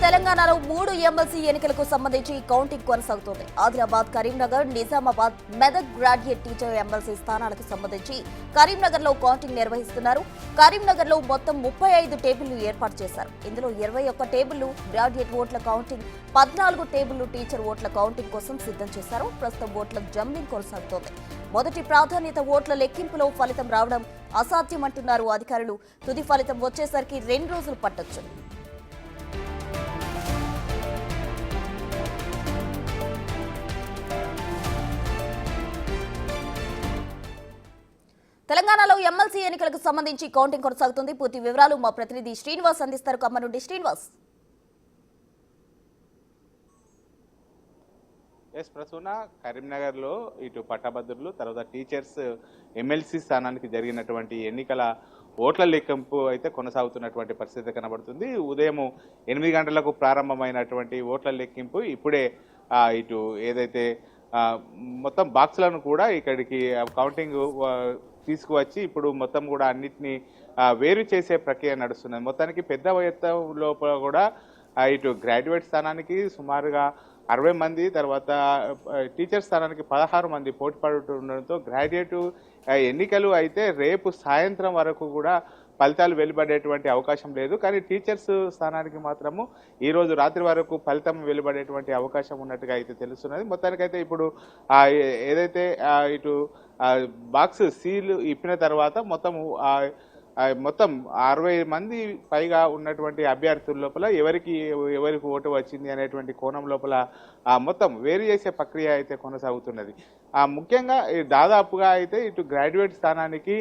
తెలంగాణలో 3 ఎమ్మెల్సీ ఎన్నికలకు సంబంధించి కౌంటింగ్ కొనసాగుతోంది. Adilabad, Karimnagar, Nizamabad, Medak graduate teacher MLC స్థానాలకు సంబంధించి కరీంనగర్లో కౌంటింగ్ నిర్వహిస్తున్నారు. కరీంనగర్లో మొత్తం 35 టేబుళ్లు ఏర్పాటు చేశారు. ఇందులో 21 టేబుళ్లు గ్రాడ్యుయేట్ ఓట్ల కౌంటింగ్, 14 టేబుళ్లు టీచర్ ఓట్ల కౌంటింగ్ కోసం సిద్ధం చేశారు. ప్రస్తుతం ఓట్ల జంబ్లింగ్ కొనసాగుతోంది. మొదటి ప్రాధాన్యత ఓట్ల లెక్కింపులో ఫలితం రావడం అసాధ్యమంటున్నారు అధికారులు. తుది ఫలితం వచ్చేసరికి 2 రోజులు పట్టొచ్చు. తెలంగాణలో ఎమ్మెల్సీ ఎన్నికలకు సంబంధించి కౌంటింగ్ కొనసాగుతుంది. పూర్తి వివరాలు మా ప్రతినిధి శ్రీనివాస్ అందిస్తారు. ఖమ్మం నుండి శ్రీనివాస్. ప్రసూన, కరీంనగర్లో ఇటు పట్టభద్రులు తర్వాత టీచర్స్ ఎమ్మెల్సీ స్థానానికి జరిగినటువంటి ఎన్నికల ఓట్ల లెక్కింపు అయితే కొనసాగుతున్నటువంటి పరిస్థితి కనబడుతుంది. ఉదయం 8 గంటలకు ప్రారంభమైనటువంటి ఓట్ల లెక్కింపు ఇప్పుడే ఇటు ఏదైతే మొత్తం బాక్సులను కూడా ఇక్కడికి కౌంటింగ్ తీసుకువచ్చి ఇప్పుడు మొత్తం కూడా అన్నిటినీ వేరు చేసే ప్రక్రియ నడుస్తున్నది. మొత్తానికి పెద్ద ఎత్తున లోపల కూడా ఇటు గ్రాడ్యుయేట్ స్థానానికి సుమారుగా 60 మంది, తర్వాత టీచర్ స్థానానికి 16 మంది పోటీ పడుతుండడంతో గ్రాడ్యుయేట్ ఎన్నికలు అయితే రేపు సాయంత్రం వరకు కూడా ఫలితాలు వెలువడేటువంటి అవకాశం లేదు. కానీ టీచర్స్ స్థానానికి మాత్రము ఈరోజు రాత్రి వరకు ఫలితం వెలువడేటువంటి అవకాశం ఉన్నట్టుగా అయితే తెలుస్తున్నది. మొత్తానికైతే ఇప్పుడు ఏదైతే ఇటు బాక్స్ సీల్ ఇప్పిన తర్వాత మొత్తం 60 మంది పైగా ఉన్నటువంటి అభ్యర్థుల లోపల ఎవరికి ఓటు వచ్చింది అనేటువంటి కోణం లోపల మొత్తం వేరు చేసే ప్రక్రియ అయితే కొనసాగుతున్నది. ముఖ్యంగా దాదాపుగా అయితే ఇటు గ్రాడ్యుయేట్ స్థానానికి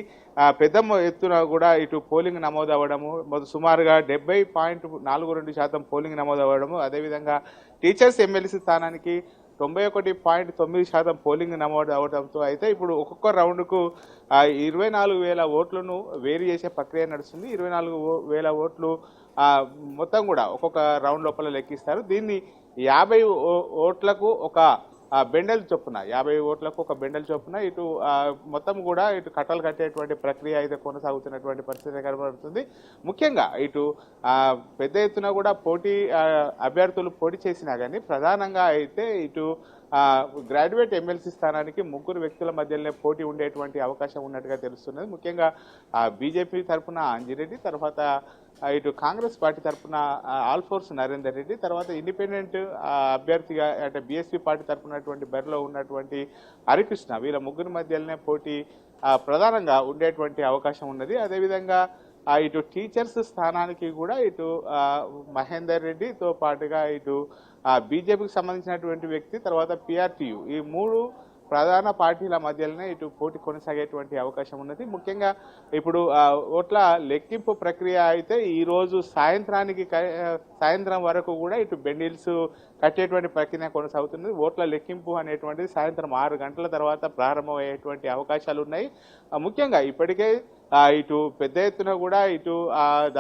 పెద్ద ఎత్తున కూడా ఇటు పోలింగ్ నమోదు అవ్వడము, సుమారుగా 70.42% పోలింగ్ నమోదు అవ్వడము, అదేవిధంగా టీచర్స్ ఎమ్మెల్సీ స్థానానికి 91.9% పోలింగ్ నమోదు అవడంతో అయితే ఇప్పుడు ఒక్కొక్క రౌండ్కు 24,000 ఓట్లను వేరు చేసే ప్రక్రియ నడుస్తుంది. 24,000 ఓట్లు మొత్తం కూడా ఒక్కొక్క రౌండ్ లోపల లెక్కిస్తారు. దీన్ని 50 ఓట్లకు ఒక బెండల్ చొప్పున 50 ఓట్లకు ఒక బెండల్ చొప్పున ఇటు మొత్తం కూడా ఇటు కట్టలు కట్టేటువంటి ప్రక్రియ అయితే కొనసాగుతున్నటువంటి పరిస్థితి కనబడుతుంది. ముఖ్యంగా ఇటు పెద్ద ఎత్తున కూడా అభ్యర్థులు పోటీ చేసినా కానీ ప్రధానంగా అయితే ఇటు గ్రాడ్యుయేట్ ఎమ్మెల్సీ స్థానానికి 3 వ్యక్తుల మధ్యలోనే పోటీ ఉండేటువంటి అవకాశం ఉన్నట్టుగా తెలుస్తున్నది. ముఖ్యంగా బీజేపీ తరఫున అంజిరెడ్డి, తర్వాత ఇటు కాంగ్రెస్ పార్టీ తరఫున ఆల్ఫోర్స్ నరేందర్ రెడ్డి, తర్వాత ఇండిపెండెంట్ అభ్యర్థిగా అంటే బీఎస్పీ పార్టీ తరఫునటువంటి బరిలో ఉన్నటువంటి హరికృష్ణ, వీళ్ళ 3 మధ్యలోనే పోటీ ప్రధానంగా ఉండేటువంటి అవకాశం ఉన్నది. అదేవిధంగా ఇటు టీచర్స్ స్థానానికి కూడా ఇటు మహేందర్ రెడ్డితో పాటుగా ఇటు బీజేపీకి సంబంధించినటువంటి వ్యక్తి, తర్వాత పిఆర్టీయు, ఈ 3 ప్రధాన పార్టీల మధ్యలోనే ఇటు పోటీ కొనసాగేటువంటి అవకాశం ఉన్నది. ముఖ్యంగా ఇప్పుడు ఓట్ల లెక్కింపు ప్రక్రియ అయితే ఈరోజు సాయంత్రం వరకు కూడా ఇటు బెండిల్స్ కట్టేటువంటి ప్రక్రియ కొనసాగుతున్నది. ఓట్ల లెక్కింపు అనేటువంటిది సాయంత్రం 6 గంటల తర్వాత ప్రారంభమయ్యేటువంటి అవకాశాలు ఉన్నాయి. ముఖ్యంగా ఇప్పటికే ఇటు పెద్ద ఎత్తున కూడా ఇటు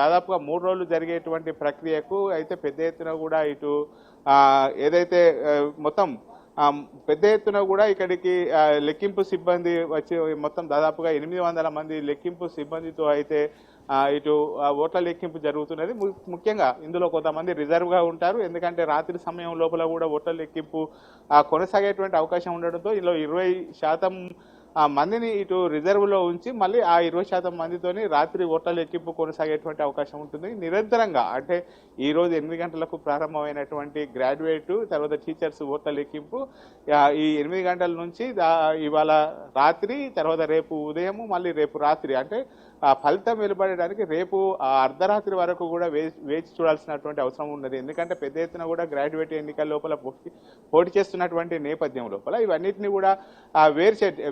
దాదాపుగా 3 రోజులు జరిగేటువంటి ప్రక్రియకు అయితే పెద్ద ఎత్తున కూడా ఇటు ఏదైతే మొత్తం పెద్ద ఎత్తున కూడా ఇక్కడికి లెక్కింపు సిబ్బంది వచ్చి మొత్తం దాదాపుగా 800 మంది లెక్కింపు సిబ్బందితో అయితే ఇటు ఓట్ల లెక్కింపు జరుగుతున్నది. ముఖ్యంగా ఇందులో కొంతమంది రిజర్వ్గా ఉంటారు, ఎందుకంటే రాత్రి సమయం లోపల కూడా ఓట్ల లెక్కింపు కొనసాగేటువంటి అవకాశం ఉండడంతో ఇందులో 20% మందిని ఇటు రిజర్వ్లో ఉంచి మళ్ళీ ఆ 20% మందితోని రాత్రి ఓట్ల లెక్కింపు కొనసాగేటువంటి అవకాశం ఉంటుంది. నిరంతరంగా అంటే ఈరోజు 8 గంటలకు ప్రారంభమైనటువంటి గ్రాడ్యుయేట్ తర్వాత టీచర్స్ ఓట్ల లెక్కింపు ఈ 8 గంటల నుంచి ఇవాళ రాత్రి, తర్వాత రేపు ఉదయము, మళ్ళీ రేపు రాత్రి, అంటే ఫలితం వెలువడడానికి రేపు అర్ధరాత్రి వరకు కూడా వేచి చూడాల్సినటువంటి అవసరం ఉన్నది. ఎందుకంటే పెద్ద ఎత్తున కూడా గ్రాడ్యుయేట్ ఎన్నికల లోపల పోటీ చేస్తున్నటువంటి నేపథ్యం లోపల ఇవన్నిటిని కూడా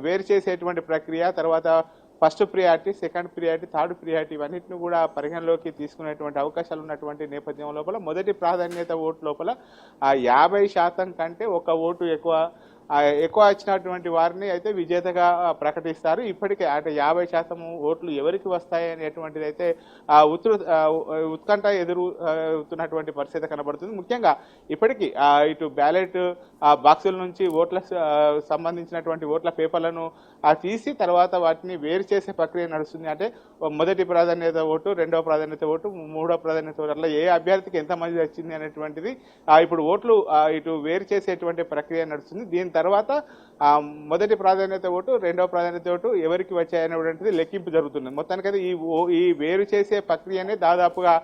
వేరు చేసేటువంటి ప్రక్రియ, తర్వాత first priority, second priority, third priority ఇవన్నిటిని కూడా పరిగణలోకి తీసుకునేటువంటి అవకాశాలు ఉన్నటువంటి నేపథ్యం లోపల మొదటి ప్రాధాన్యత ఓటు లోపల 50% కంటే ఒక ఓటు ఎక్కువ వచ్చినటువంటి వారిని అయితే విజేతగా ప్రకటిస్తారు. ఇప్పటికే అంటే 50% ఓట్లు ఎవరికి వస్తాయి అనేటువంటిది అయితే ఉత్కంఠ ఎదురుతున్నటువంటి పరిస్థితి కనబడుతుంది. ముఖ్యంగా ఇప్పటికీ ఇటు బ్యాలెట్ ఆ బాక్సుల నుంచి సంబంధించినటువంటి ఓట్ల పేపర్లను తీసి తర్వాత వాటిని వేరు చేసే ప్రక్రియ నడుస్తుంది. అంటే మొదటి ప్రాధాన్యత ఓటు, రెండవ ప్రాధాన్యత ఓటు, మూడవ ప్రాధాన్యత ఓటు, అట్లా ఏ అభ్యర్థికి ఎంతమంది వచ్చింది అనేటువంటిది ఇప్పుడు ఓట్లు ఇటు వేరు చేసేటువంటి ప్రక్రియ నడుస్తుంది. దీని తర్వాత మొదటి ప్రాధాన్యత ఓటు, రెండవ ప్రాధాన్యత ఓటు ఎవరికి వచ్చాయనేటువంటిది లెక్కింపు జరుగుతుంది. మొత్తానికైతే ఈ వేరు చేసే ప్రక్రియనే దాదాపుగా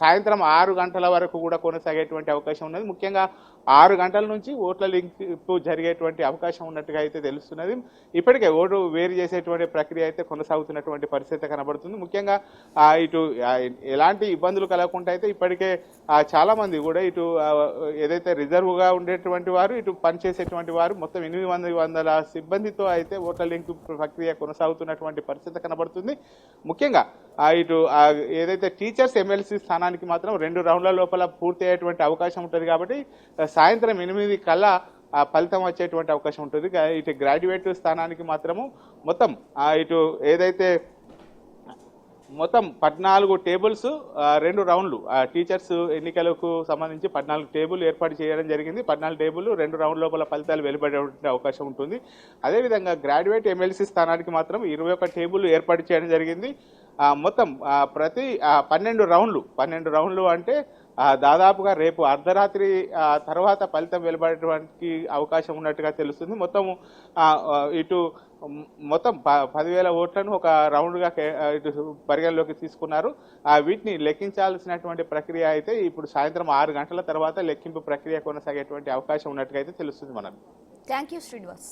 సాయంత్రం 6 గంటల వరకు కూడా కొనసాగేటువంటి అవకాశం ఉన్నది. ముఖ్యంగా 6 గంటల నుంచి ఓట్ల లెక్కింపు జరిగేటువంటి అవకాశం ఉన్నట్టుగా అయితే తెలుస్తున్నది. ఇప్పటికే ఓటు వేరు చేసేటువంటి ప్రక్రియ అయితే కొనసాగుతున్నటువంటి పరిస్థితి కనబడుతుంది. ముఖ్యంగా ఇటు ఎలాంటి ఇబ్బందులు కలగకుండా అయితే ఇప్పటికే చాలా మంది కూడా ఇటు ఏదైతే రిజర్వ్గా ఉండేటువంటి వారు, ఇటు పనిచేసేటువంటి వారు మొత్తం 800 సిబ్బందితో అయితే ఓట్ల లెక్కింపు ప్రక్రియ కొనసాగుతున్నటువంటి పరిస్థితి కనబడుతుంది. ముఖ్యంగా ఇటు ఏదైతే టీచర్స్ ఎమ్మెల్సీ స్థానానికి మాత్రం 2 రౌండ్ల లోపల పూర్తి అయ్యేటువంటి అవకాశం ఉంటుంది. కాబట్టి సాయంత్రం 8 కల్లా ఫలితం వచ్చేటువంటి అవకాశం ఉంటుంది. ఇటు గ్రాడ్యుయేట్ స్థానానికి మాత్రము మొత్తం ఇటు ఏదైతే మొత్తం 14 టేబుల్స్ 2 రౌండ్లు టీచర్స్ ఎన్నికలకు సంబంధించి 14 టేబుల్ ఏర్పాటు చేయడం జరిగింది. 14 టేబుల్ 2 రౌండ్ లోపల ఫలితాలు వెలువడే అవకాశం ఉంటుంది. అదేవిధంగా గ్రాడ్యుయేట్ ఎమ్మెల్సీ స్థానానికి మాత్రం 21 టేబుల్ ఏర్పాటు చేయడం జరిగింది. మొత్తం ప్రతి 12 రౌండ్లు అంటే దాదాపుగా రేపు అర్ధరాత్రి తర్వాత ఫలితం వెలువడేటువంటి అవకాశం ఉన్నట్టుగా తెలుస్తుంది. ఇటు మొత్తం 10,000 ఓట్లను ఒక రౌండ్గా ఇటు పరిగణలోకి తీసుకున్నారు. వీటిని లెక్కించాల్సినటువంటి ప్రక్రియ అయితే ఇప్పుడు సాయంత్రం 6 గంటల తర్వాత లెక్కింపు ప్రక్రియ కొనసాగేటువంటి అవకాశం ఉన్నట్టుగా అయితే తెలుస్తుంది మనకు. Thank you Srinivas.